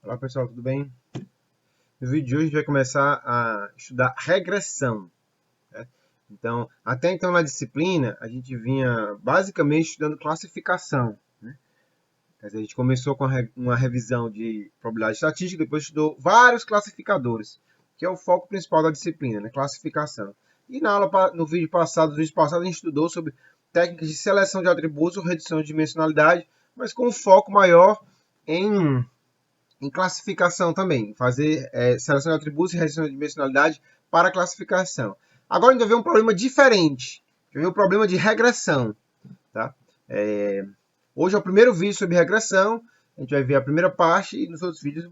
Olá pessoal, tudo bem? No vídeo de hoje a gente vai começar a estudar regressão, né? Então, até então na disciplina a gente vinha basicamente estudando classificação, né? Quer dizer, a gente começou com uma revisão de probabilidade estatística, depois estudou vários classificadores, que é o foco principal da disciplina, né? Classificação. E no vídeo passado, a gente estudou sobre técnicas de seleção de atributos ou redução de dimensionalidade, mas com um foco maior em classificação também, fazer seleção de atributos e redução de dimensionalidade para classificação. Agora a gente vai ver um problema diferente, a gente vai ver um problema de regressão. Tá? Hoje é o primeiro vídeo sobre regressão, a gente vai ver a primeira parte e nos outros vídeos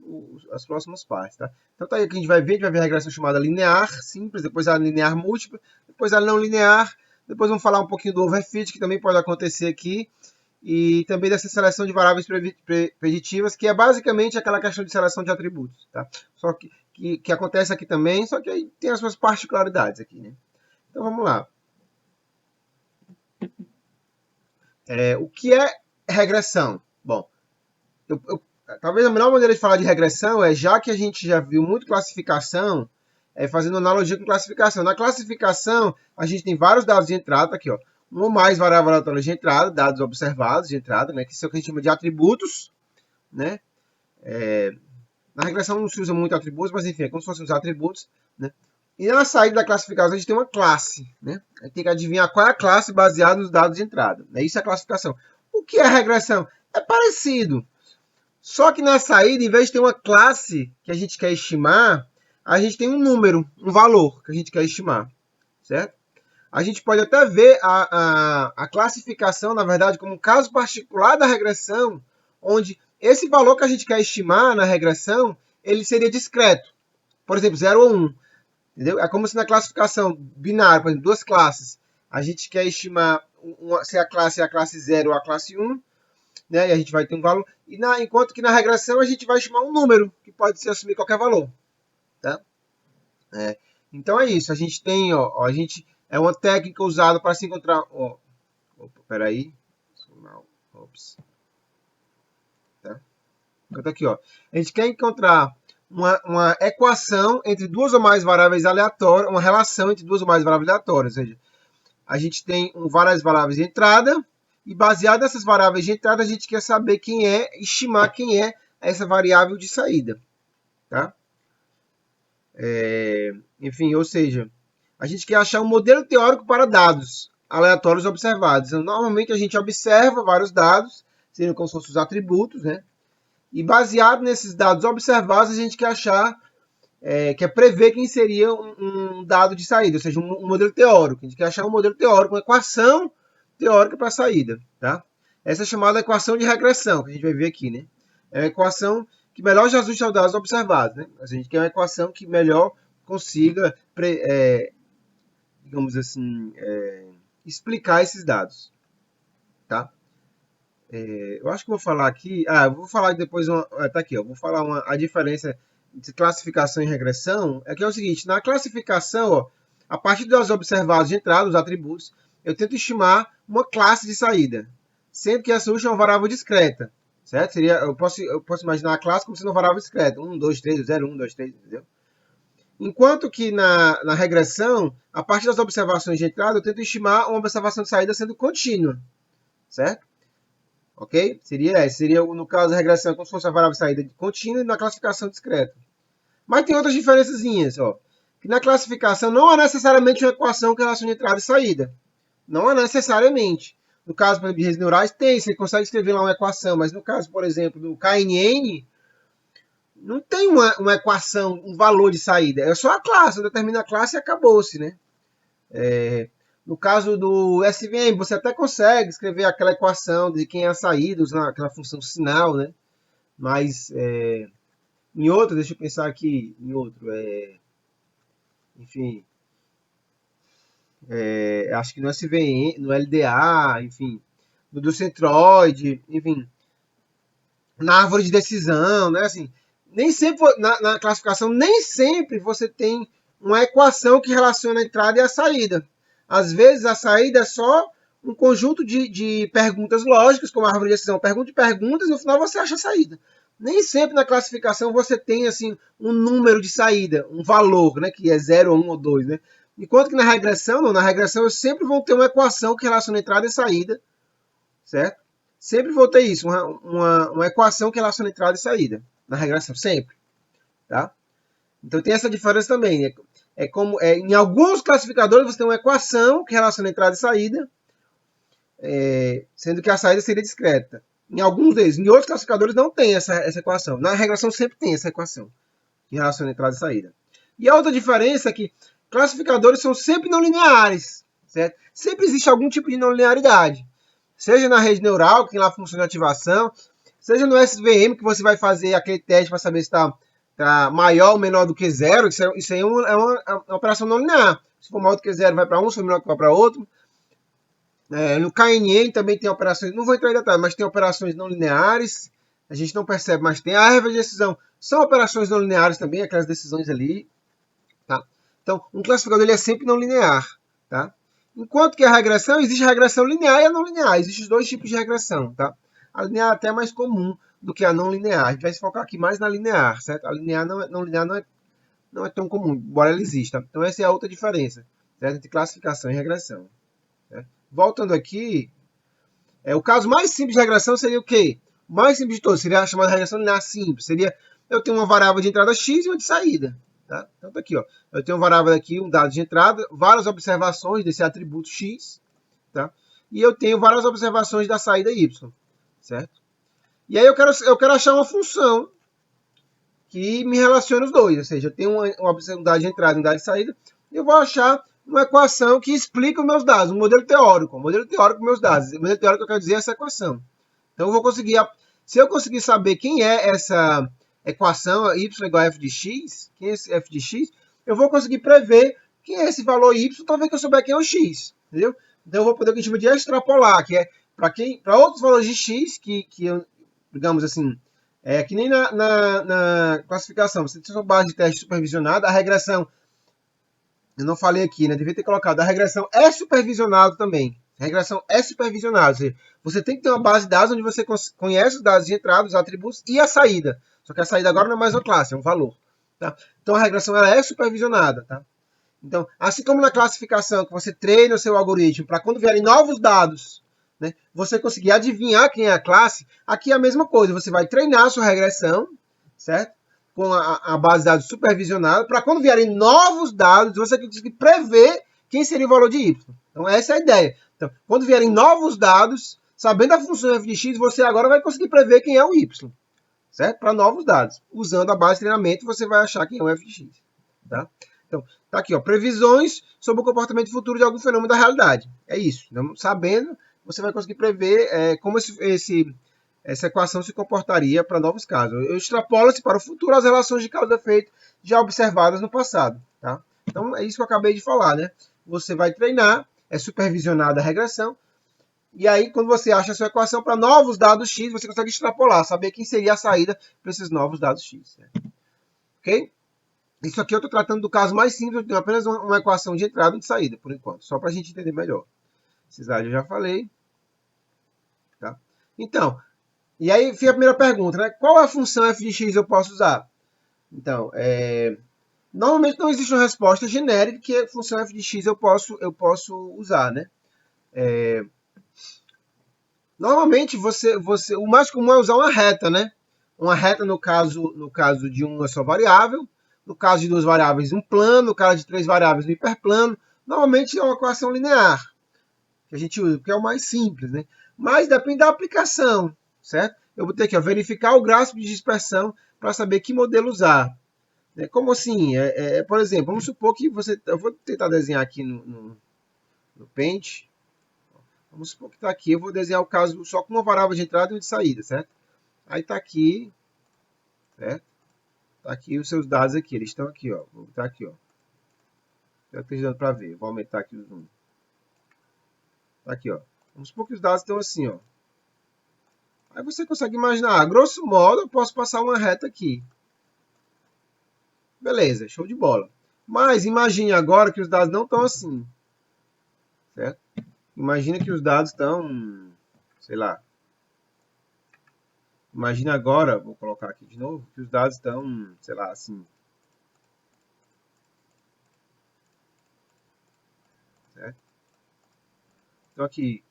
as próximas partes. Tá? Então tá aí que a gente vai ver a regressão chamada linear, simples, depois a linear múltipla, depois a não linear, depois vamos falar um pouquinho do overfit, que também pode acontecer aqui, e também dessa seleção de variáveis preditivas, que é basicamente aquela questão de seleção de atributos. Tá? Só que acontece aqui também, só que aí tem as suas particularidades aqui. Né? Então vamos lá. O que é regressão? Bom, talvez a melhor maneira de falar de regressão é, já que a gente já viu muito classificação, fazendo analogia com classificação. Na classificação, a gente tem vários dados de entrada, aqui, ó. Um ou mais variáveis aleatórias de entrada, dados observados de entrada, né, que são o que a gente chama de atributos. Né? Na regressão não se usa muito atributos, mas enfim, é como se fossem os atributos. Né? E na saída da classificação a gente tem uma classe. Né? A gente tem que adivinhar qual é a classe baseada nos dados de entrada. Né? Isso é a classificação. O que é a regressão? É parecido. Só que na saída, em vez de ter uma classe que a gente quer estimar, a gente tem um número, um valor que a gente quer estimar. Certo? A gente pode até ver a classificação, na verdade, como um caso particular da regressão, onde esse valor que a gente quer estimar na regressão, ele seria discreto. Por exemplo, 0 ou 1. Entendeu? É como se na classificação binária, por exemplo, duas classes, a gente quer estimar se a classe é a classe 0 ou a classe 1, né? E a gente vai ter um valor. Enquanto que na regressão a gente vai estimar um número, que pode se assumir qualquer valor. Tá? Então é isso. A gente tem, a gente... É uma técnica usada para se encontrar... Espera aí. Tá? Então, aqui, ó. A gente quer encontrar uma equação entre duas ou mais variáveis aleatórias, uma relação entre duas ou mais variáveis aleatórias. Ou seja, a gente tem várias variáveis de entrada e baseado nessas variáveis de entrada, a gente quer saber estimar quem é essa variável de saída. Tá? Enfim, ou seja... A gente quer achar um modelo teórico para dados aleatórios observados. Então, normalmente a gente observa vários dados, seriam como se fossem os atributos, né? E baseado nesses dados observados, a gente quer achar, quer prever quem seria um dado de saída, ou seja, um modelo teórico. A gente quer achar um modelo teórico, uma equação teórica para a saída, tá? Essa é chamada equação de regressão, que a gente vai ver aqui, né? É uma equação que melhor se ajuste aos dados observados, né? A gente quer uma equação que melhor consiga digamos assim, explicar esses dados. Tá? Eu acho que vou falar aqui... eu vou falar depois... tá aqui, ó. Vou falar a diferença entre classificação e regressão. É que é o seguinte, na classificação, ó, a partir dos observados de entrada, os atributos, eu tento estimar uma classe de saída, sendo que essa última é uma variável discreta. Certo? Eu posso imaginar a classe como sendo uma variável discreta. 1, 2, 3, 0, 1, 2, 3, entendeu? Enquanto que na regressão, a partir das observações de entrada, eu tento estimar uma observação de saída sendo contínua. Certo? Ok? Seria no caso, a regressão como se fosse a variável de saída contínua e na classificação discreta. Mas tem outras diferençazinhas. Que na classificação não há necessariamente uma equação que relacione entrada e saída. Não há necessariamente. No caso, por exemplo, de redes neurais, tem. Você consegue escrever lá uma equação. Mas no caso, por exemplo, do KNN, não tem uma equação, um valor de saída. É só a classe. Determina a classe e acabou-se, né? No caso do SVM, você até consegue escrever aquela equação de quem é a saída, usando aquela função sinal, né? Mas em outro, deixa eu pensar aqui, em outro, enfim, acho que no SVM, no LDA, enfim, no Centroid, enfim, na árvore de decisão, né? Assim, nem sempre, na classificação, nem sempre você tem uma equação que relaciona a entrada e a saída. Às vezes a saída é só um conjunto de perguntas lógicas, como a árvore de decisão. Pergunta de perguntas, no final você acha a saída. Nem sempre na classificação você tem assim um número de saída, um valor, né, que é 0, 1 ou 2, né? Enquanto que na regressão, não, na regressão eu sempre vou ter uma equação que relaciona entrada e saída, certo? Sempre vou ter isso, uma equação que relaciona entrada e saída, na regressão, sempre, tá? Então tem essa diferença também, né? Em alguns classificadores você tem uma equação que relaciona entrada e saída, sendo que a saída seria discreta. Em alguns deles, em outros classificadores não tem essa equação. Na regressão sempre tem essa equação que relaciona entrada e saída. E a outra diferença é que classificadores são sempre não lineares, certo? Sempre existe algum tipo de não linearidade. Seja na rede neural, que tem lá a função de ativação, seja no SVM, que você vai fazer aquele teste para saber se está maior ou menor do que zero. Isso aí é uma operação não linear. Se for maior do que zero, vai para um, se for menor que vai para outro. No KNN também tem operações, não vou entrar em detalhes, mas tem operações não lineares. A gente não percebe, mas tem. A regra de decisão são operações não lineares também, aquelas decisões ali. Tá? Então, um classificador ele é sempre não linear. Tá? Enquanto que a regressão, existe a regressão linear e a não linear. Existem dois tipos de regressão. Tá? A linear é até mais comum do que a não linear. A gente vai se focar aqui mais na linear. Certo? A linear não linear não é tão comum, embora ela exista. Então, essa é a outra diferença, certo? Entre classificação e regressão. Certo? Voltando aqui, o caso mais simples de regressão seria o quê? O mais simples de todos seria a chamada regressão linear simples. Seria eu tenho uma variável de entrada x e uma de saída. Tá? Então tá aqui, ó. Eu tenho uma variável aqui, um dado de entrada, várias observações desse atributo x, tá? E eu tenho várias observações da saída y, certo? E aí eu quero achar uma função que me relacione os dois, ou seja, eu tenho um dado de entrada e um dado de saída, e eu vou achar uma equação que explica os meus dados, um modelo teórico dos meus dados. O modelo teórico eu quero dizer essa equação. Então eu vou conseguir, se eu conseguir saber quem é essa equação y igual a f de x, quem é esse f de x, eu vou conseguir prever quem é esse valor y, talvez que eu souber quem é o x, entendeu? Então eu vou poder o que a gente chama de extrapolar, que é para outros valores de x que eu, digamos assim, que nem na classificação, você tem uma base de teste supervisionada, a regressão, eu não falei aqui, né? Devia ter colocado, a regressão é supervisionada também. A regressão é supervisionada, ou seja, você tem que ter uma base de dados onde você conhece os dados de entrada, os atributos e a saída. Só que a saída agora não é mais uma classe, é um valor. Tá? Então a regressão ela é supervisionada. Tá? Então, assim como na classificação, que você treina o seu algoritmo para quando vierem novos dados, né, você conseguir adivinhar quem é a classe, aqui é a mesma coisa. Você vai treinar a sua regressão, certo? Com a base de dados supervisionada, para quando vierem novos dados, você conseguir prever quem seria o valor de y. Então, essa é a ideia. Então, quando vierem novos dados, sabendo a função f de x, você agora vai conseguir prever quem é o y, certo? Para novos dados. Usando a base de treinamento, você vai achar quem é o f de x. Tá? Então, tá aqui, ó, previsões sobre o comportamento futuro de algum fenômeno da realidade. É isso. Então, sabendo, você vai conseguir prever como essa equação se comportaria para novos casos. Eu extrapolo-se para o futuro as relações de causa e efeito já observadas no passado. Tá? Então, é isso que eu acabei de falar. Né? Você vai treinar, é supervisionada a regressão, e aí, quando você acha a sua equação para novos dados x, você consegue extrapolar, saber quem seria a saída para esses novos dados x. Né? Ok? Isso aqui eu estou tratando do caso mais simples, eu tenho apenas uma equação de entrada e de saída, por enquanto, só para a gente entender melhor. Esses dados eu já falei. Tá? Então, e aí fica a primeira pergunta, né? Qual a função f de x eu posso usar? Então, normalmente não existe uma resposta genérica que a função f de x eu posso usar, né? Normalmente o mais comum é usar uma reta, né? Uma reta no caso de uma só variável, no caso de duas variáveis, um plano, no caso de três variáveis, um hiperplano. Normalmente é uma equação linear que a gente usa, porque é o mais simples, né? Mas depende da aplicação, certo? Eu vou ter que verificar o gráfico de dispersão para saber que modelo usar. Como assim? Por exemplo, vamos supor que eu vou tentar desenhar aqui no Paint. Vamos supor que está aqui, eu vou desenhar o caso só com uma variável de entrada e uma de saída, certo? Aí está aqui, certo? Está aqui os seus dados aqui, eles estão aqui, ó. Vou botar aqui, ó. Já estou dando para ver, vou aumentar aqui o zoom. Tá aqui, ó. Vamos supor que os dados estão assim, ó. Aí você consegue imaginar, grosso modo, eu posso passar uma reta aqui. Beleza, show de bola. Mas imagine agora que os dados não estão assim, certo? Imagina que os dados estão, sei lá. Imagina agora, vou colocar aqui de novo, que os dados estão, sei lá, assim, certo? Então aqui,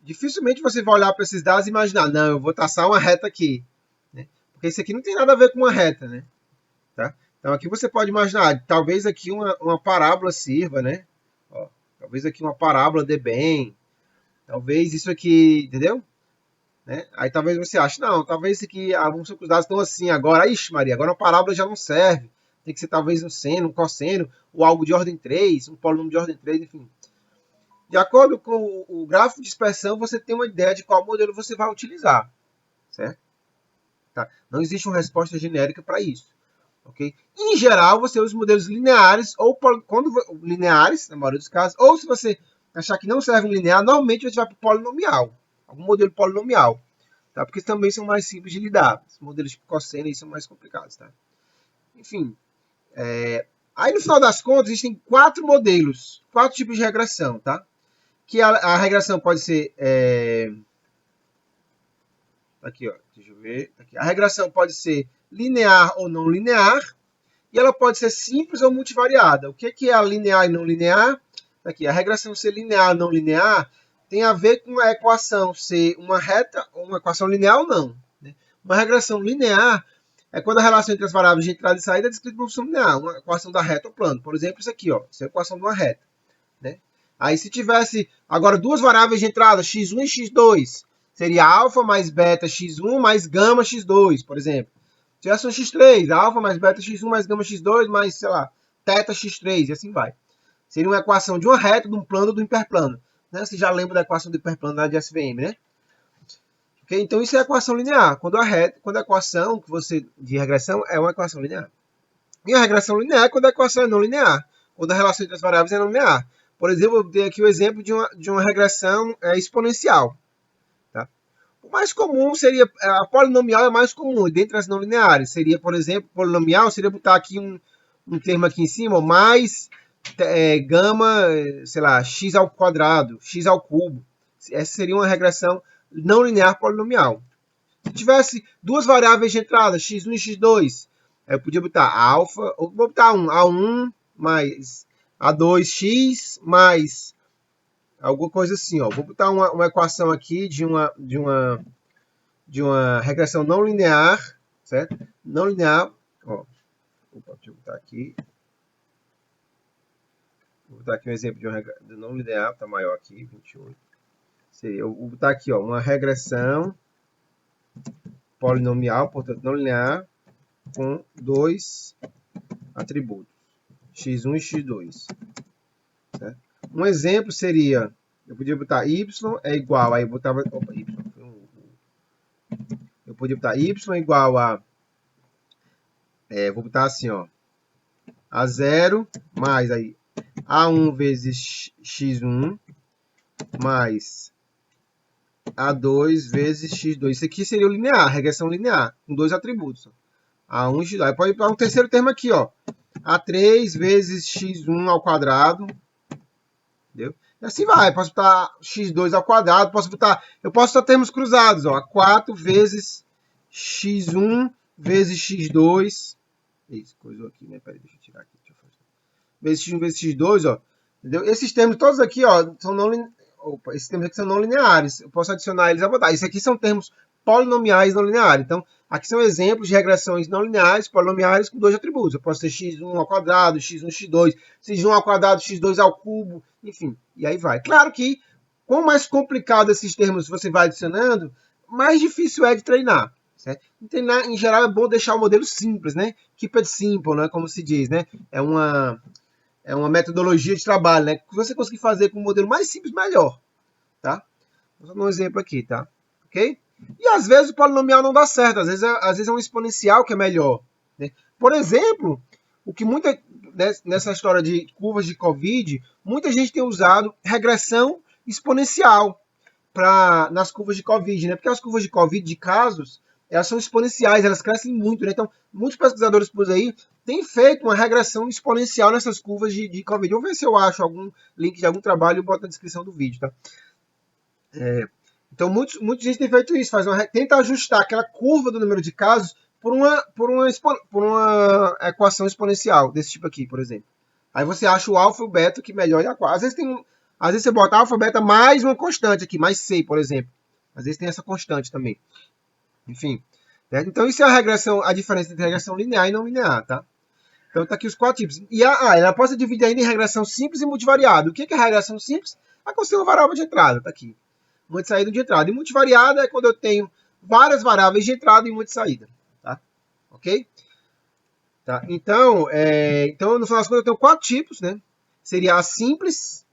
dificilmente você vai olhar para esses dados e imaginar, não, eu vou traçar uma reta aqui, né? Porque isso aqui não tem nada a ver com uma reta, né? Tá? Então aqui você pode imaginar, talvez aqui uma parábola sirva, né? Ó, talvez aqui uma parábola dê bem, talvez isso aqui, entendeu? Né? Aí talvez você ache, não, talvez isso aqui, alguns os dados estão assim agora, ixi Maria, agora uma parábola já não serve, tem que ser talvez um seno, um cosseno, ou algo de ordem 3, um polinômio de ordem 3, enfim. De acordo com o gráfico de dispersão, você tem uma ideia de qual modelo você vai utilizar, certo? Tá? Não existe uma resposta genérica para isso. Okay? Em geral, você usa modelos lineares, ou quando lineares, na maioria dos casos, ou se você achar que não serve um linear, normalmente você vai para o polinomial, algum modelo polinomial, tá? Porque também são mais simples de lidar. Os modelos tipo cosseno aí são mais complicados. Tá? Enfim, aí no final das contas, existem 4 modelos, 4 tipos de regressão. Tá? Que a regressão pode ser... Aqui, ó, deixa eu ver. Aqui. A regressão pode ser linear ou não linear, e ela pode ser simples ou multivariada. O que é a linear e não linear? Aqui, a regressão ser linear ou não linear tem a ver com a equação ser uma reta ou uma equação linear ou não. Né? Uma regressão linear é quando a relação entre as variáveis de entrada e saída é descrita por função linear, uma equação da reta ou plano. Por exemplo, isso aqui, ó, isso é a equação de uma reta. Né? Aí se tivesse agora duas variáveis de entrada, x1 e x2, seria alfa mais beta x1 mais gama x2, por exemplo. Se tivesse um x3, alfa mais beta x1 mais gama x2 mais, sei lá, teta x3, e assim vai. Seria uma equação de uma reta, de um plano, do hiperplano. Né? Você já lembra da equação do hiperplano lá de SVM, né? Okay? Então isso é a equação linear. Quando a equação que você de regressão é uma equação linear. E a regressão linear é quando a equação é não linear. Quando a relação entre as variáveis é não linear. Por exemplo, eu dei aqui o exemplo de uma regressão exponencial. Tá? O mais comum seria, a polinomial é mais comum, dentre as não lineares. Seria, por exemplo, polinomial, seria botar aqui um termo aqui em cima, mais gama, sei lá, x ao quadrado, x ao cubo. Essa seria uma regressão não linear polinomial. Se tivesse duas variáveis de entrada, x1 e x2, eu podia botar alfa, ou vou botar A1 mais A2x mais alguma coisa assim, ó. Vou botar uma equação aqui de uma regressão não linear, certo? Não linear, ó. Opa, deixa eu botar aqui. Vou botar aqui um exemplo de uma não linear, tá maior aqui, 28. Eu vou botar aqui, ó, uma regressão polinomial, portanto não linear, com dois atributos, x1 e x2. Certo? Um exemplo seria, eu podia botar y é igual, aí eu botava, opa, y, eu podia botar y é igual a, vou botar assim, ó, A0 mais aí A1 vezes x1 mais A2 vezes x2. Isso aqui seria o linear, regressão linear, com dois atributos. A1 e x2. Aí pode ir para um terceiro termo aqui, ó. A3 vezes x1 ao quadrado. Entendeu? E assim vai. Posso botar x2 ao quadrado. Eu posso botar termos cruzados, ó. A4 vezes x1 vezes x2. Isso, coisou aqui, né? Peraí, deixa eu tirar aqui. Vezes x1 vezes x2, ó. Entendeu? Esses termos todos aqui, ó, são não lineares. Opa, esses termos aqui são não lineares. Eu posso adicionar eles a botar. Isso aqui são termos polinomiais não lineares. Então, aqui são exemplos de regressões não lineares, polinomiais com dois atributos. Eu posso ter x1 ao quadrado, x1, x2, x1 ao quadrado, x2 ao cubo, enfim. E aí vai. Claro que, quanto mais complicado esses termos você vai adicionando, mais difícil é de treinar. Certo? Treinar, em geral, é bom deixar o modelo simples, né? Keep it simple, né? Como se diz, né? É uma metodologia de trabalho, né? Que você conseguir fazer com o modelo mais simples, melhor, tá? Vou dar um exemplo aqui, tá? Ok? E às vezes o polinomial não dá certo, às vezes é um exponencial que é melhor. Né? Por exemplo, o que nessa história de curvas de Covid, muita gente tem usado regressão exponencial nas curvas de Covid, né? Porque as curvas de Covid de casos, elas são exponenciais, elas crescem muito, né? Então, muitos pesquisadores por aí têm feito uma regressão exponencial nessas curvas de Covid. Vou ver se eu acho algum link de algum trabalho e boto na descrição do vídeo, tá? Então, muita gente tem feito isso, tenta ajustar aquela curva do número de casos por uma equação exponencial, desse tipo aqui, por exemplo. Aí você acha o alfa e o beta que melhor adequa. Às vezes você bota alfa, beta mais uma constante aqui, mais C, por exemplo. Às vezes tem essa constante também. Enfim. Certo? Então, isso é a diferença entre regressão linear e não linear, tá? Então, tá aqui os 4 tipos. E ela pode ser dividida ainda em regressão simples e multivariada. O que é regressão simples? É quando você tem uma variável de entrada, tá aqui. Uma de saída e de entrada. E multivariada é quando eu tenho várias variáveis de entrada e uma de saída. Tá? Ok? Tá? Então, no final das contas, eu tenho 4 tipos, né? Seria a simples,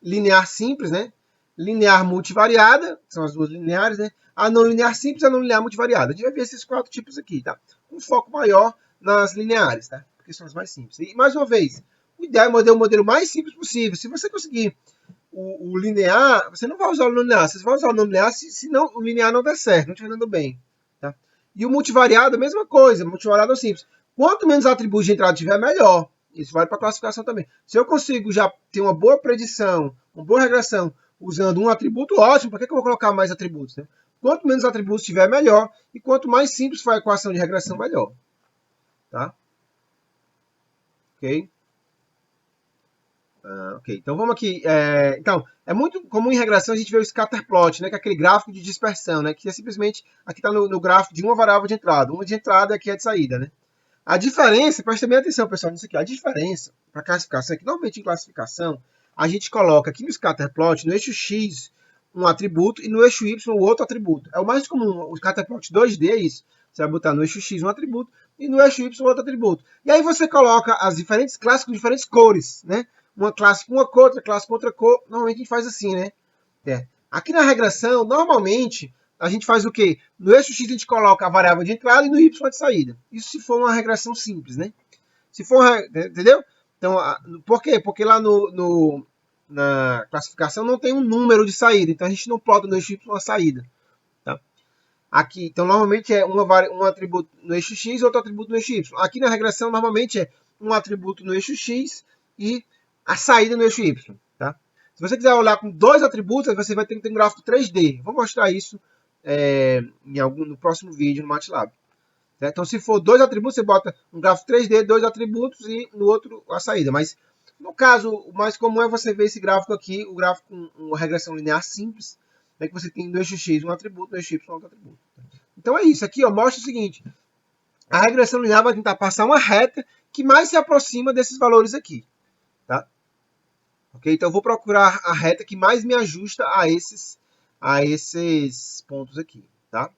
linear simples, né? Linear multivariada, que são as duas lineares, né? A não linear simples e a não linear multivariada. A gente vai ver esses 4 tipos aqui, tá? Um foco maior nas lineares, tá? Porque são as mais simples. E, mais uma vez, o ideal é manter o modelo mais simples possível. Se você conseguir o linear, você não vai usar o linear. Você vai usar o não linear se não, o linear não der certo, não estiver dando bem. Tá? E o multivariado, a mesma coisa. Multivariado é simples. Quanto menos atributos de entrada tiver, melhor. Isso vale para a classificação também. Se eu consigo já ter uma boa predição, uma boa regressão, usando um atributo, ótimo. Para que eu vou colocar mais atributos? Né? Quanto menos atributos tiver, melhor. E quanto mais simples for a equação de regressão, melhor. Tá? Ok? Ok, então vamos aqui. Então, é muito comum em regressão a gente ver o scatter plot, né, que é aquele gráfico de dispersão, né, que é simplesmente, aqui está no gráfico de uma variável de entrada. Uma de entrada aqui é de saída. Né? A diferença, preste bem atenção, pessoal, nisso aqui. A diferença para classificação é que, normalmente em classificação, a gente coloca aqui no scatter plot, no eixo X, um atributo e no eixo Y, o outro atributo. É o mais comum, o scatter plot 2D é isso. Você vai botar no eixo X um atributo e no eixo Y outro atributo. E aí você coloca as diferentes classes com diferentes cores, né? Uma classe com uma cor, outra classe com outra cor. Normalmente a gente faz assim, né? Aqui na regressão, normalmente, a gente faz o quê? No eixo X a gente coloca a variável de entrada e no Y a de saída. Isso se for uma regressão simples, né? Se for, entendeu? Então, por quê? Porque lá na classificação não tem um número de saída. Então a gente não plota no eixo Y uma saída. Tá? Aqui, então normalmente é um atributo no eixo X e outro atributo no eixo Y. Aqui na regressão, normalmente é um atributo no eixo X e a saída no eixo Y. Tá? Se você quiser olhar com 2 atributos, você vai ter que ter um gráfico 3D. Vou mostrar isso no próximo vídeo no MATLAB. Certo? Então, se for 2 atributos, você bota um gráfico 3D, 2 atributos e no outro a saída. Mas, no caso, o mais comum é você ver esse gráfico aqui, o gráfico com uma regressão linear simples, né, que você tem no eixo X um atributo, no eixo Y outro atributo. Então, é isso. Aqui mostra o seguinte. A regressão linear vai tentar passar uma reta que mais se aproxima desses valores aqui. Tá? Okay? Então, eu vou procurar a reta que mais me ajusta a esses pontos aqui. Tá?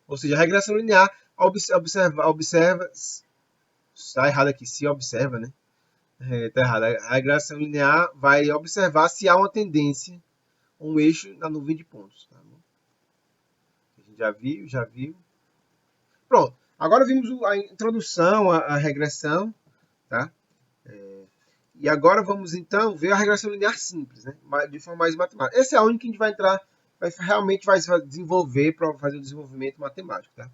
Ou seja, a regressão linear observa. Está errado aqui, se observa, né? Está errado. A regressão linear vai observar se há uma tendência, um eixo na nuvem de pontos. Tá? A gente já viu. Pronto. Agora vimos a introdução à regressão, tá? E agora vamos, então, ver a regressão linear simples, né? De forma mais matemática. Essa é a única que a gente vai entrar, realmente vai desenvolver para fazer o desenvolvimento matemático, tá?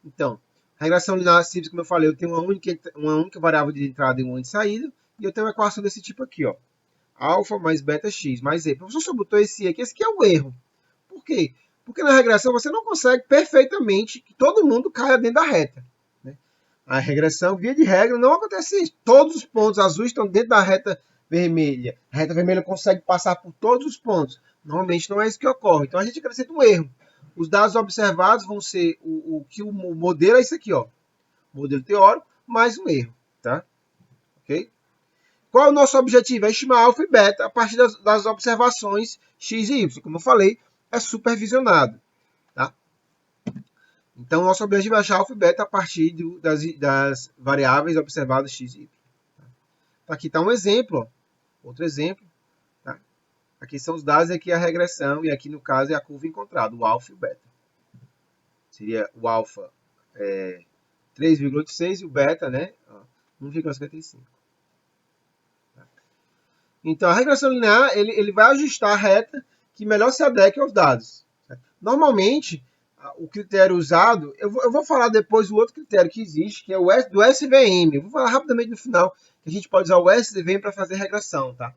Então, regressão linear simples, como eu falei, eu tenho uma única variável de entrada e uma de saída, e eu tenho uma equação desse tipo aqui, ó. Alfa mais beta x mais z. O professor só botou esse aqui é o erro. Por quê? Porque na regressão você não consegue perfeitamente que todo mundo caia dentro da reta. Né? A regressão, via de regra, não acontece isso. Todos os pontos azuis estão dentro da reta vermelha. A reta vermelha consegue passar por todos os pontos. Normalmente não é isso que ocorre. Então a gente acrescenta um erro. Os dados observados vão ser o modelo é isso aqui, ó. Modelo teórico mais um erro, tá? Ok? Qual é o nosso objetivo? É estimar alfa e beta a partir das observações x e y. Como eu falei, é supervisionado, tá? Então, nosso objetivo é achar alfa e beta a partir das variáveis observadas x e y. Tá? Aqui está um exemplo, ó. Outro exemplo. Tá? Aqui são os dados, aqui é a regressão, e aqui, no caso, é a curva encontrada, o alfa e o beta. Seria o alfa 3,86 e o beta, né, 1,55. Então, a regressão linear, ele vai ajustar a reta que melhor se adeque aos dados. Certo? Normalmente, o critério usado, eu vou falar depois o outro critério que existe, que é o do SVM. Eu vou falar rapidamente no final, que a gente pode usar o SVM para fazer regressão, tá?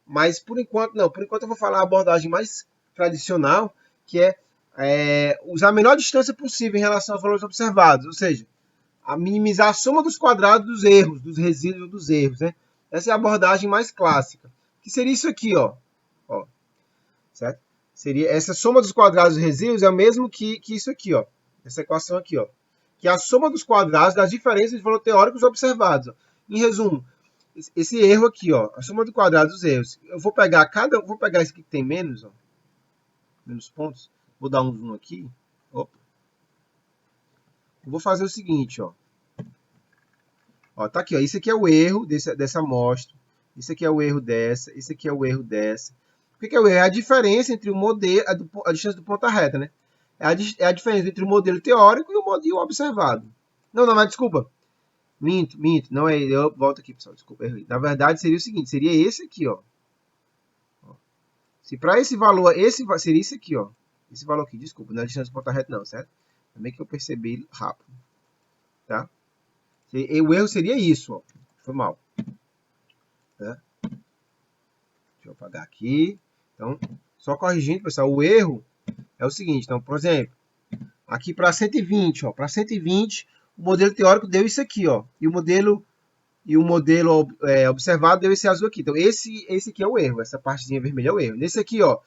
Mas, por enquanto, não. Por enquanto, eu vou falar a abordagem mais tradicional, que é usar a menor distância possível em relação aos valores observados, ou seja, a minimizar a soma dos quadrados dos erros, dos resíduos dos erros, né? Essa é a abordagem mais clássica, que seria isso aqui, ó, certo? Seria essa soma dos quadrados dos resíduos é o mesmo que isso aqui, ó, essa equação aqui, ó, que é a soma dos quadrados das diferenças de valor teóricos observados. Ó. Em resumo, esse erro aqui, ó, a soma do quadrado dos erros. Eu vou pegar vou pegar esse aqui que tem menos, ó, menos pontos. Vou dar um zoom aqui. Opa. Eu vou fazer o seguinte, ó. Ó, tá aqui, ó. Isso aqui é o erro dessa amostra. Isso aqui é o erro dessa. Isso aqui é o erro dessa. O que é o erro? É a diferença entre o modelo, a distância do ponta reta, né? É a diferença entre o modelo teórico e o observado. Não, mas desculpa. Minto. Não é. Eu volto aqui, pessoal. Desculpa, errei. Na verdade, seria o seguinte: seria esse aqui, ó. Se para esse valor, seria isso aqui, ó. Esse valor aqui, desculpa, não é a distância do ponta reta, não, certo? Também que eu percebi rápido. Tá? O erro seria isso, ó. Foi mal. Tá? Deixa eu apagar aqui. Então, só corrigindo, pessoal, o erro é o seguinte. Então, por exemplo, aqui para 120, ó. Para 120, o modelo teórico deu isso aqui, ó. E o modelo observado deu esse azul aqui. Então, esse aqui é o erro. Essa partezinha vermelha é o erro. Nesse aqui, ó.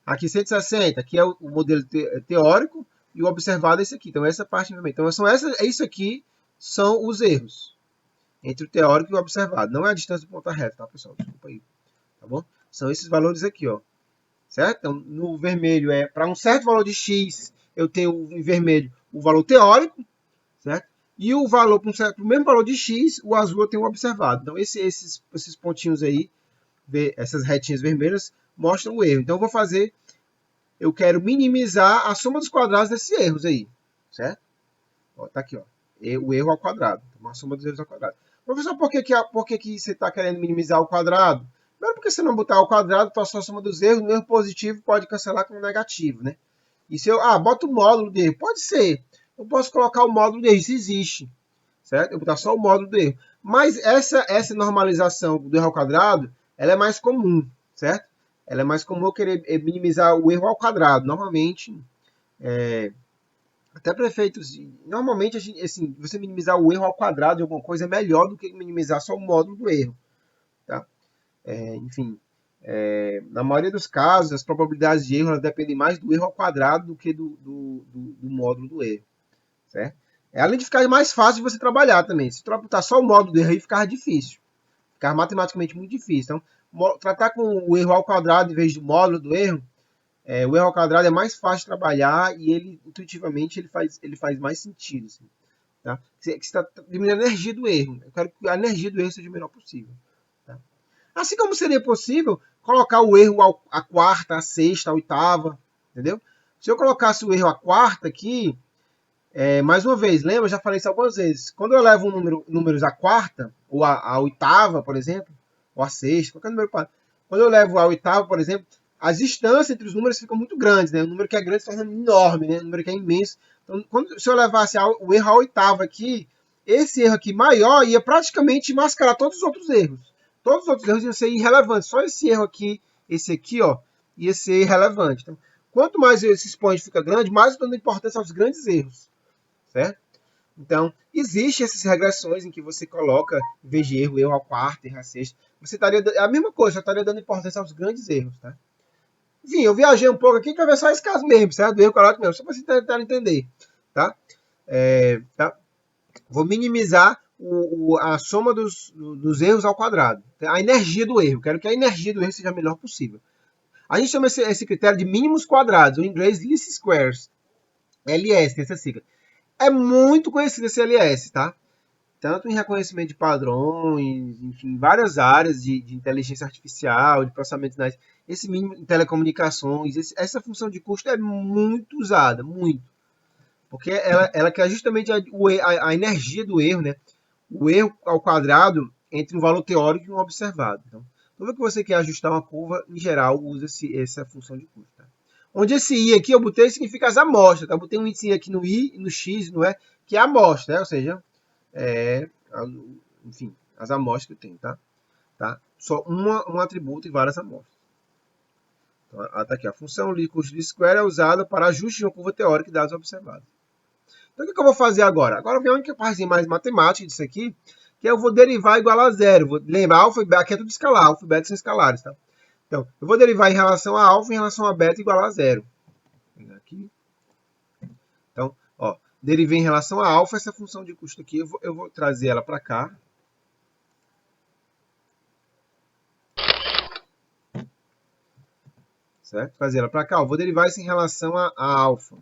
Aqui 160, aqui é o modelo teórico e o observado é esse aqui. Então, essa parte vermelha. Então, isso aqui são os erros entre o teórico e o observado. Não é a distância do ponta reta, tá, pessoal? Desculpa aí. Tá bom? São esses valores aqui, ó. Certo? Então, no vermelho é para um certo valor de x, eu tenho em vermelho o valor teórico, certo? E o valor, para o mesmo valor de x, o azul eu tenho observado. Então, esses pontinhos aí, essas retinhas vermelhas, mostram o erro. Então, eu quero minimizar a soma dos quadrados desses erros aí, certo? Ó, tá aqui, ó, o erro ao quadrado. Então, a soma dos erros ao quadrado. Professor, por que você está querendo minimizar o quadrado? Primeiro, porque se não botar ao quadrado, a soma dos erros, o erro positivo pode cancelar com o negativo, né? E se eu, bota o módulo de erro, pode ser. Eu posso colocar o módulo de erro, isso existe, certo? Eu vou botar só o módulo do erro. Mas essa normalização do erro ao quadrado, ela é mais comum, certo? Ela é mais comum eu querer minimizar o erro ao quadrado. Normalmente, até para efeitos... Normalmente, assim, você minimizar o erro ao quadrado de alguma coisa é melhor do que minimizar só o módulo do erro, tá? Enfim, na maioria dos casos, as probabilidades de erro elas dependem mais do erro ao quadrado do que do módulo do erro, certo? Além de ficar mais fácil de você trabalhar também. Se botar só o módulo do erro aí, ficava difícil. Ficava matematicamente muito difícil. Então, tratar com o erro ao quadrado em vez do módulo do erro, o erro ao quadrado é mais fácil de trabalhar e ele, intuitivamente, ele faz mais sentido. Assim, tá? Você está diminuindo a energia do erro. Eu quero que a energia do erro seja o menor possível. Tá? Assim como seria possível colocar o erro à quarta, à sexta, à oitava, entendeu? Se eu colocasse o erro à quarta aqui, mais uma vez, lembra? Eu já falei isso algumas vezes. Quando eu levo números à quarta, ou à oitava, por exemplo, ou à sexta, qualquer número. Quando eu levo à oitava, por exemplo, as distâncias entre os números ficam muito grandes, né? O número que é grande se torna enorme, né? O número que é imenso. Então, se eu levasse o erro à oitava aqui, esse erro aqui maior ia praticamente mascarar todos os outros erros. Todos os outros erros iam ser irrelevantes. Só esse erro aqui, esse aqui, ó, ia ser irrelevante. Então, quanto mais esse expoente fica grande, mais eu dou importância aos grandes erros. Certo? Então, existem essas regressões em que você coloca, em vez de erro à quarta, erro à sexta, você estaria, a mesma coisa, eu estaria dando importância aos grandes erros, tá? Enfim, eu viajei um pouco aqui para ver só esse caso mesmo, certo? Do erro quadrado mesmo, só para você tentar entender, tá? Tá? Vou minimizar a soma dos erros ao quadrado, a energia do erro, quero que a energia do erro seja a melhor possível. A gente chama esse critério de mínimos quadrados, em inglês least squares, LS, nessa sigla. É muito conhecido esse LS, tá? Tanto em reconhecimento de padrões, enfim, em várias áreas de inteligência artificial, de processamento de dados. Esse mínimo em telecomunicações, essa função de custo é muito usada, muito. Porque ela quer justamente a energia do erro, né? O erro ao quadrado entre um valor teórico e um observado. Então, toda vez que você quer ajustar uma curva, em geral, usa essa função de custo. Tá? Onde esse I aqui eu botei significa as amostras. Tá? Eu botei um índice aqui no I, no X, não é? Que é a amostra, né? Ou seja, enfim, as amostras que eu tenho, tá? Só um atributo e várias amostras. Então, tá aqui, a função custo square é usada para ajuste de uma curva teórica de dados observados. Então, o que eu vou fazer agora? Agora vem a única parte mais matemática disso aqui, que eu vou derivar igual a zero. Vou lembrar, alfa e beta, aqui é tudo escalar, alfa e beta são escalares, tá? Então, eu vou derivar em relação a alfa em relação a beta igual a zero. Vou pegar aqui. Então, ó, derivei em relação a alfa, essa função de custo aqui, eu vou trazer ela para cá. Certo? Trazer ela para cá, eu vou derivar isso em relação a alfa.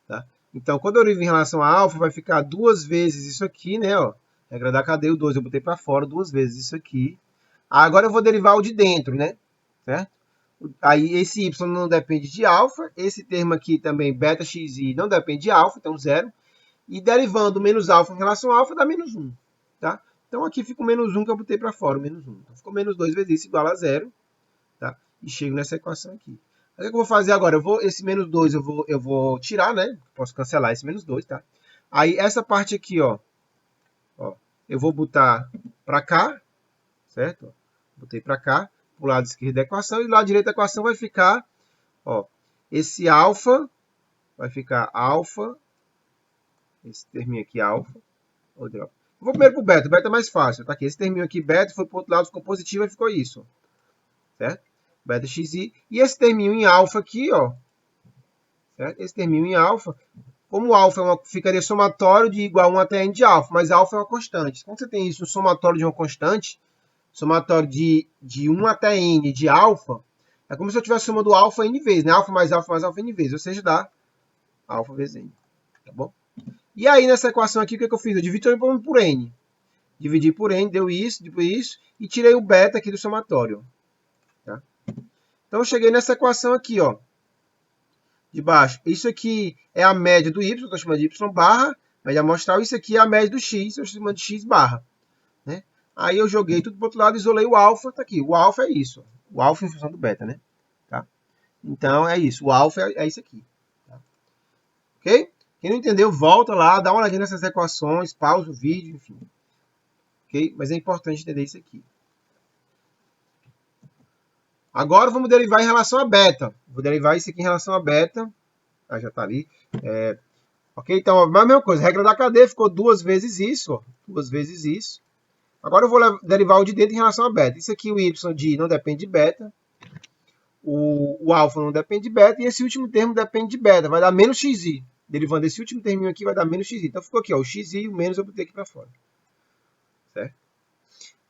Tá? Então, quando eu derivo em relação a alfa, vai ficar duas vezes isso aqui, né? Ó, regra da cadeia, o 2 eu botei para fora, duas vezes isso aqui. Agora eu vou derivar o de dentro, né? Certo? Aí esse y não depende de alfa, esse termo aqui também, beta xi, não depende de alfa, então zero. E derivando menos alfa em relação a alfa, dá menos 1. Tá? Então aqui fica o menos 1 que eu botei para fora, o menos 1. Então ficou menos 2 vezes isso igual a zero. Tá? E chego nessa equação aqui. O que eu vou fazer agora? Esse menos 2 eu vou tirar, né? Posso cancelar esse menos 2, tá? Aí essa parte aqui, ó eu vou botar para cá, certo? Botei para cá, pro lado esquerdo da equação, e do lado direito da equação vai ficar, ó, esse alfa, vai ficar alfa, esse terminho aqui, alfa. Eu vou primeiro pro beta, o beta é mais fácil, tá aqui. Esse terminho aqui, beta, foi pro outro lado, ficou positivo e ficou isso, certo? Beta xi. E esse terminho em alfa aqui, ó, certo? Esse terminho em alfa, como alfa ficaria somatório de igual a 1 até n de alfa, mas alfa é uma constante. Quando você tem isso, um somatório de uma constante, somatório de 1 até n de alfa, é como se eu estivesse somando alfa n vezes, né? Alfa mais alfa n vezes, ou seja, dá alfa vezes n, tá bom? E aí, nessa equação aqui, o que eu fiz? Eu dividi por n. Dividi por n, deu isso, depois isso, e tirei o beta aqui do somatório. Tá? Então, eu cheguei nessa equação aqui, ó, de baixo. Isso aqui é a média do y, eu estou chamando de y barra, média amostral. Isso aqui é a média do x, eu estou chamando de x barra. Né? Aí eu joguei tudo para o outro lado, isolei o alfa, tá aqui. O alfa é isso. O alfa em função do beta, né? Tá? Então, é isso. O alfa é isso aqui. Tá? Ok? Quem não entendeu, volta lá, dá uma olhadinha nessas equações, pausa o vídeo, enfim. Ok? Mas é importante entender isso aqui. Agora vamos derivar em relação a beta. Vou derivar isso aqui em relação a beta. Ah, já está ali. Ok? Então, a mesma coisa. Regra da cadeia ficou duas vezes isso. Ó, duas vezes isso. Agora eu vou derivar o de dentro em relação a beta. Isso aqui, o y de não depende de beta. O alfa não depende de beta. E esse último termo depende de beta. Vai dar menos xi. Derivando esse último terminho aqui, vai dar menos xi. Então ficou aqui, ó, o xi e o menos eu botei aqui para fora. Certo?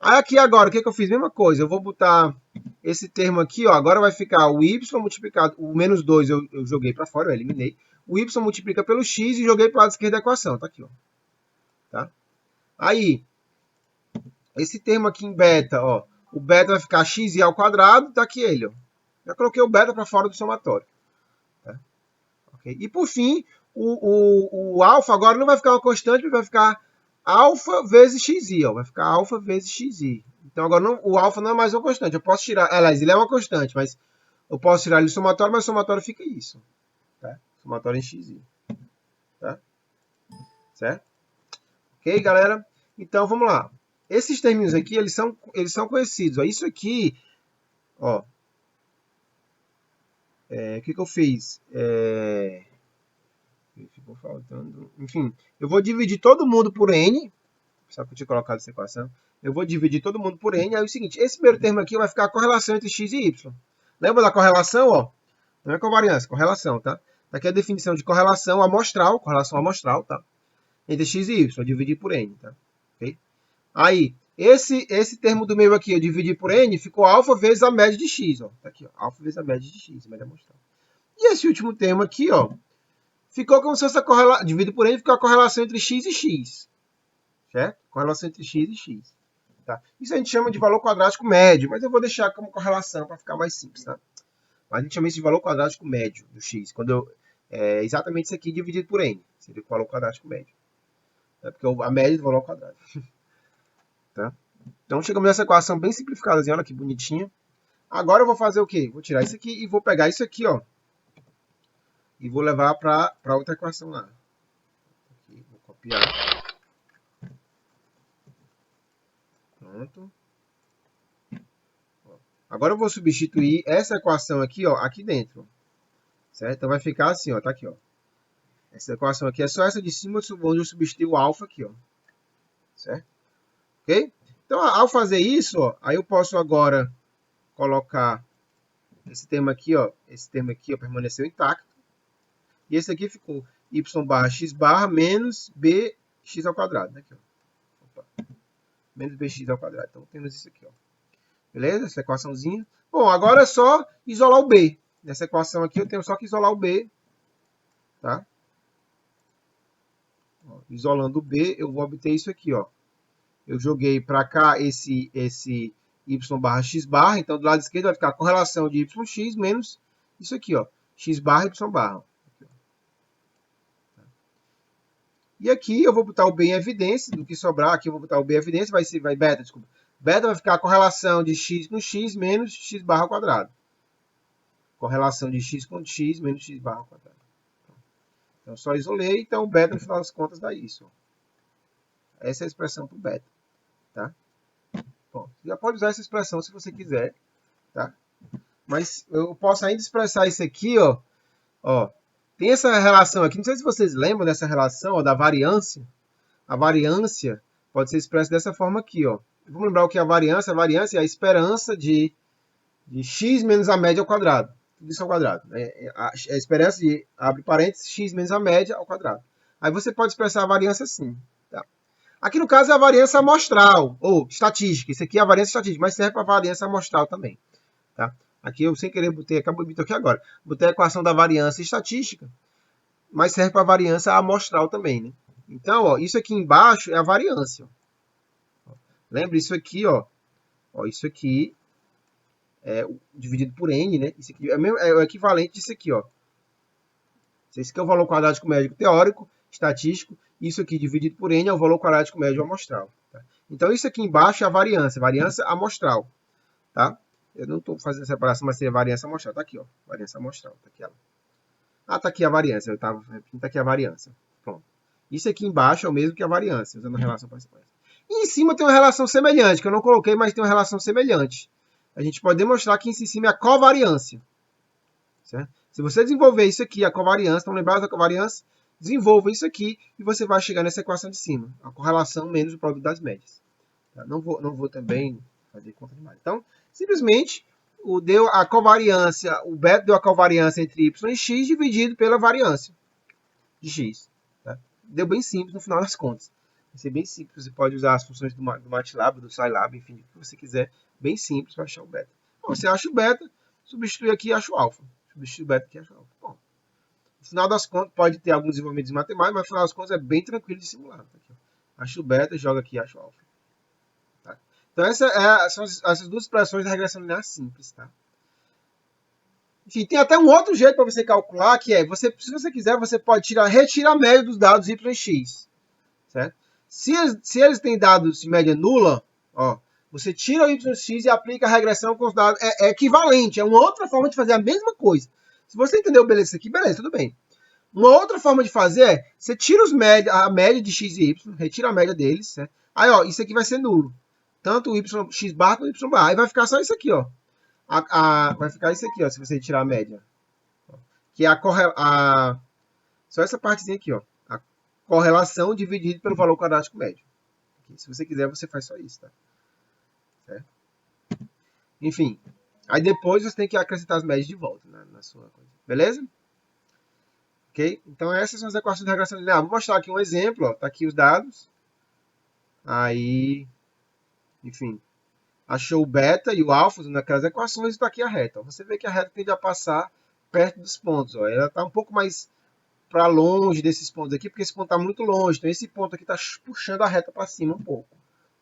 Aí aqui agora, o que eu fiz? Mesma coisa. Eu vou botar esse termo aqui, ó. Agora vai ficar o y multiplicado... O menos 2 eu joguei para fora, eu eliminei. O y multiplica pelo x e joguei para o lado esquerdo da equação. Tá aqui, ó. Tá? Aí, esse termo aqui em beta, ó. O beta vai ficar xi ao quadrado. Tá aqui ele, ó. Já coloquei o beta para fora do somatório. Tá? Okay? E por fim, o alfa agora não vai ficar uma constante, vai ficar alfa vezes xi, ó. Vai ficar alfa vezes xi. Então agora não, o alfa não é mais uma constante. Eu posso tirar, aliás, ele é uma constante, mas eu posso tirar ele do somatório, mas o somatório fica isso. Tá? Somatório em xi. Tá? Certo? Ok, galera? Então vamos lá. Esses termos aqui, eles são conhecidos. Ó. Isso aqui, ó. O que eu fiz? Ficou faltando. Enfim, eu vou dividir todo mundo por n. Só que eu tinha colocado essa equação. Eu vou dividir todo mundo por n. Aí é o seguinte, esse primeiro termo aqui vai ficar a correlação entre x e y. Lembra da correlação? Ó? Não é covariância, correlação, tá? Aqui é a definição de correlação amostral, tá? Entre x e y, eu dividi por n, tá? Okay? Aí, esse termo do meio aqui, eu dividi por n, ficou alfa vezes a média de x, ó. Tá aqui, ó. Alfa vezes a média de x, média amostral. E esse último termo aqui, ó, ficou como se fosse a correlação, dividido por n, ficou a correlação entre x e x. Certo? Correlação entre x e x. Tá? Isso a gente chama de valor quadrático médio, mas eu vou deixar como correlação para ficar mais simples, tá? Mas a gente chama isso de valor quadrático médio do x, quando é exatamente isso aqui dividido por n, seria o valor quadrático médio. É porque a média do valor quadrático. Tá? Então chegamos nessa equação bem simplificada, olha que bonitinha. Agora eu vou fazer o quê? Vou tirar isso aqui e vou pegar isso aqui, ó, e vou levar para outra equação lá. Aqui, vou copiar. Pronto. Agora eu vou substituir essa equação aqui, ó, aqui dentro. Certo? Então vai ficar assim, ó, tá aqui, ó. Essa equação aqui é só essa de cima, onde eu substituo o alfa aqui, ó. Certo? Ok? Então, ao fazer isso, ó, aí eu posso agora colocar esse termo aqui, ó. Esse termo aqui, ó, permaneceu intacto. E esse aqui ficou y barra x barra menos bx ao quadrado. Aqui, ó. Opa. Menos bx ao quadrado. Então, temos isso aqui, ó. Beleza? Essa equaçãozinha. Bom, agora é só isolar o b. Nessa equação aqui, eu tenho só que isolar o b. Tá? Ó, isolando o b, eu vou obter isso aqui, ó. Eu joguei para cá esse y barra x barra. Então, do lado esquerdo vai ficar a correlação de yx menos isso aqui, ó. X barra, y barra. E aqui eu vou botar o b em evidência, do que sobrar aqui eu vou botar o b em evidência, vai beta, desculpa. Beta vai ficar a correlação de x com x menos x barra ao quadrado. Correlação de x com x menos x barra ao quadrado. Então, só isolei, então o beta, no final das contas, dá isso. Essa é a expressão para o beta. Tá? Bom, você já pode usar essa expressão se você quiser. Tá? Mas eu posso ainda expressar isso aqui, ó. Ó, tem essa relação aqui, não sei se vocês lembram dessa relação, ó, da variância. A variância pode ser expressa dessa forma aqui, ó. Vamos lembrar o que é a variância? A variância é a esperança de x menos a média ao quadrado. Tudo isso ao quadrado. É a esperança de, abre parênteses, x menos a média ao quadrado. Aí você pode expressar a variância assim. Tá? Aqui no caso é a variância amostral, ou estatística. Isso aqui é a variância estatística, mas serve para a variância amostral também. Tá? Aqui eu sem querer botei, acabou de botar aqui agora. Botei a equação da variância estatística, mas serve para a variância amostral também, né? Então, ó, isso aqui embaixo é a variância. Ó. Lembra isso aqui, ó. Ó, isso aqui é dividido por n, né? Isso aqui é o equivalente disso aqui, ó. Esse aqui é o valor quadrático médio teórico, estatístico. Isso aqui dividido por n é o valor quadrático médio amostral. Tá? Então, isso aqui embaixo é a variância amostral. Tá? Eu não estou fazendo separação, mas seria variância amostral. Tá aqui, ó. Variância amostral. Tá aqui ela. Ah, tá aqui a variância. Eu estava repetindo, tá aqui a variância. Pronto. Isso aqui embaixo é o mesmo que a variância, usando a relação parcial. E em cima tem uma relação semelhante, que eu não coloquei, mas tem uma relação semelhante. A gente pode demonstrar que em cima é a covariância. Certo? Se você desenvolver isso aqui, a covariância, estão lembrados da covariância? Desenvolva isso aqui e você vai chegar nessa equação de cima. A correlação menos o produto das médias. Tá? Não vou também fazer conta demais. Então, simplesmente, deu a covariância, o beta deu a covariância entre y e x dividido pela variância de x. Tá? Deu bem simples no final das contas. Vai ser bem simples. Você pode usar as funções do MATLAB, do Scilab, enfim, o que você quiser. Bem simples para achar o beta. Bom, você acha o beta, substitui aqui e acha o alfa. Substitui o beta aqui e acha o alfa. Bom, no final das contas, pode ter alguns desenvolvimentos em matemática, mas no final das contas é bem tranquilo de simular. Tá aqui, acha o beta, joga aqui e acha o alfa. Tá? Então, são essas duas expressões da regressão linear simples. Tá? Enfim, tem até um outro jeito para você calcular, que é, se você quiser, você pode retirar a média dos dados y e x. Certo? Se eles têm dados de média nula, ó, você tira o y e x e aplica a regressão com os dados. É equivalente, é uma outra forma de fazer a mesma coisa. Se você entendeu beleza isso aqui, beleza, tudo bem. Uma outra forma de fazer é, você tira a média de x e y, retira a média deles, certo? Aí, ó, isso aqui vai ser nulo. Tanto o x barra quanto o y barra. Aí vai ficar só isso aqui, ó. Vai ficar isso aqui, ó, se você retirar a média. Que é só essa partezinha aqui, ó. A correlação dividida pelo valor quadrático médio. Aqui, se você quiser, você faz só isso, tá? Certo? Enfim. Aí depois você tem que acrescentar as médias de volta na sua coisa. Beleza? Ok? Então essas são as equações de regressão linear. Vou mostrar aqui um exemplo, ó. Tá aqui os dados. Aí, enfim, achou o beta e o alfa naquelas equações e está aqui a reta. Você vê que a reta tende a passar perto dos pontos. Ó. Ela está um pouco mais para longe desses pontos aqui, porque esse ponto está muito longe. Então, esse ponto aqui está puxando a reta para cima um pouco.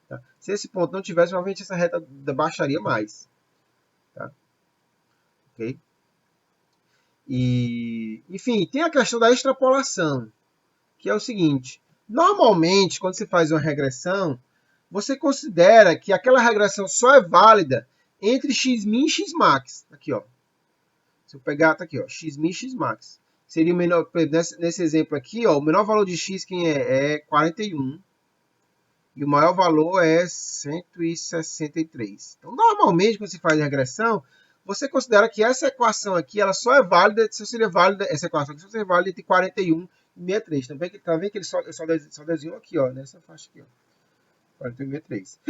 Tá? Se esse ponto não tivesse, provavelmente essa reta baixaria mais. Tá? Ok? E, enfim, tem a questão da extrapolação, que é o seguinte. Normalmente, quando você faz uma regressão, você considera que aquela regressão só é válida entre x-min e x-max. Aqui, ó. Se eu pegar, tá aqui, ó, x-min e x-max. Seria o menor, nesse exemplo aqui, ó, o menor valor de x quem é 41. e o maior valor é 163. Então, normalmente, quando se faz regressão, você considera que essa equação aqui, ela só é válida, se seria válida, essa equação aqui só seria válida entre 41 e 63. Então, tá vendo que ele só desenhou aqui, ó, nessa faixa aqui, ó, 41 e 63.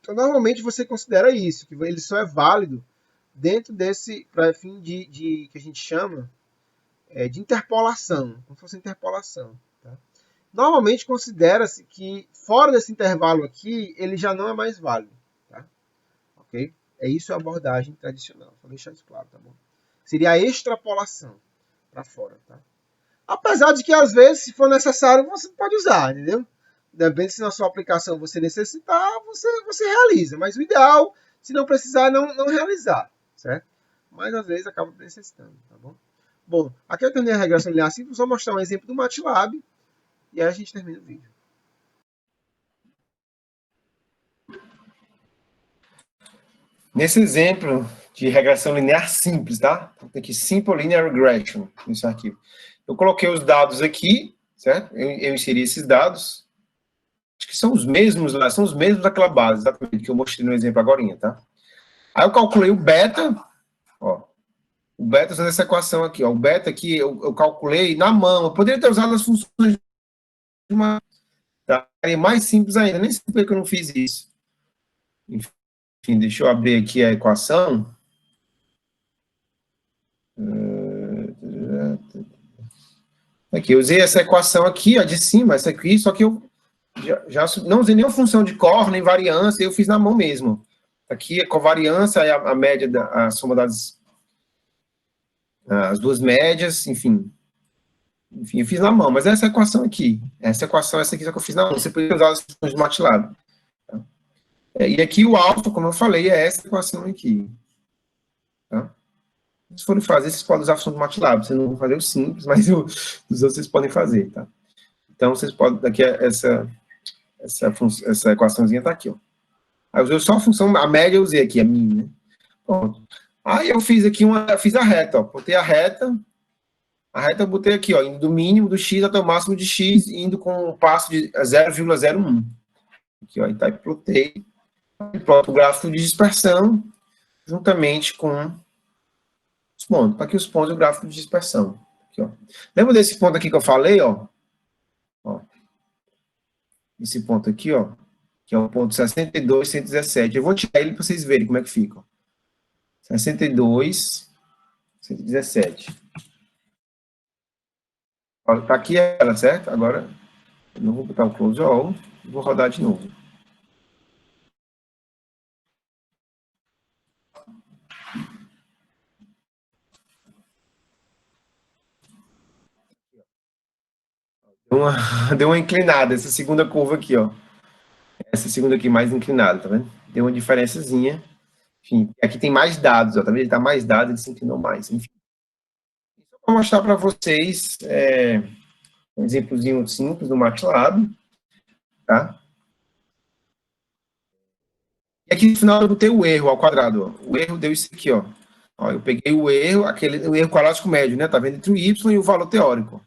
Então, normalmente, você considera isso, que ele só é válido dentro desse, para fim que a gente chama de interpolação, como se fosse interpolação. Tá? Normalmente considera-se que fora desse intervalo aqui, ele já não é mais válido. Tá? Ok? É isso a abordagem tradicional. Vou deixar isso claro, tá bom? Seria a extrapolação para fora. Tá? Apesar de que, às vezes, se for necessário, você pode usar, entendeu? Depende se na sua aplicação você necessitar, você realiza. Mas o ideal, se não precisar, não realizar. Certo? Mas, às vezes, acaba necessitando. Tá bom? Bom, aqui eu terminei a regressão linear simples, vou mostrar um exemplo do MATLAB e aí a gente termina o vídeo. Nesse exemplo de regressão linear simples, tá? Tem aqui Simple Linear Regression, nesse arquivo. Eu coloquei os dados aqui, certo? Eu inseri esses dados. Acho que são os mesmos lá, são os mesmos daquela base, exatamente, que eu mostrei no exemplo agora, tá? Aí eu calculei o beta, ó. O beta usando essa equação aqui, ó. O beta aqui eu calculei na mão. Eu poderia ter usado as funções de uma. Tá? É mais simples ainda, nem sei por que eu não fiz isso. Enfim, deixa eu abrir aqui a equação. Aqui, eu usei essa equação aqui, ó, de cima, essa aqui, só que eu já não usei nenhuma função de cor, nem variância, eu fiz na mão mesmo. Aqui, a covariância é a média, a soma das as duas médias, enfim, eu fiz na mão, mas essa equação aqui, essa aqui só que eu fiz na mão, você poderia usar as funções do MATLAB. Tá? E aqui o alfa, como eu falei, é essa equação aqui. Tá? Se forem fazer, vocês podem usar a função do MATLAB, vocês não vão fazer o simples, mas os outros vocês podem fazer. Tá? Então, vocês podem, daqui essa equaçãozinha está aqui. Ó. Aí eu usei só a função, a média eu usei aqui, a minha. Né? Pronto. Aí eu fiz aqui fiz a reta, ó, botei a reta eu botei aqui, ó, indo do mínimo do x até o máximo de x, indo com um passo de 0,01. Aqui, ó, então, plotei, ploto o gráfico de dispersão, juntamente com os pontos. Aqui os pontos do gráfico de dispersão. Aqui, ó. Lembra desse ponto aqui que eu falei, ó? Esse ponto aqui, ó, que é o ponto 62, 117. Eu vou tirar ele para vocês verem como é que fica. Ó. 62, 117. Está aqui ela, certo? Agora, eu não vou botar o close all, vou rodar de novo. Deu uma inclinada, essa segunda curva aqui, ó. Essa segunda aqui mais inclinada, tá vendo? Deu uma diferençazinha. Enfim, aqui tem mais dados, ó, tá vendo? Ele tá mais dados, ele se inclinou mais. Enfim. Só para mostrar para vocês um exemplozinho simples do MATLAB, tá? E aqui no final eu botei o erro ao quadrado, ó. O erro deu isso aqui, ó. Eu peguei o erro, o erro quadrático médio, né? Tá vendo? Entre o y e o valor teórico.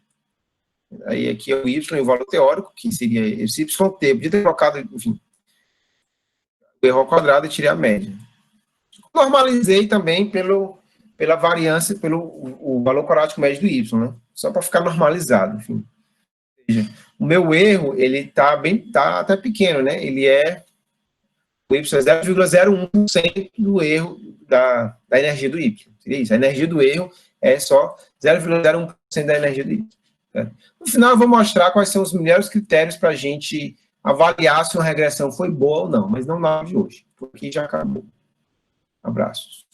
Aí aqui é o y e o valor teórico, que seria esse yt. Podia ter colocado, enfim, o erro ao quadrado e tirei a média. Normalizei também pela variância, o valor quadrático médio do y, né? Só para ficar normalizado, enfim. Ou seja, o meu erro, ele tá até pequeno, né? Ele o y é 0,01% do erro da energia do y. Seria isso. A energia do erro é só 0,01% da energia do y. Certo? No final, eu vou mostrar quais são os melhores critérios para a gente avaliar se uma regressão foi boa ou não, mas não na aula de hoje, porque já acabou. Abraços.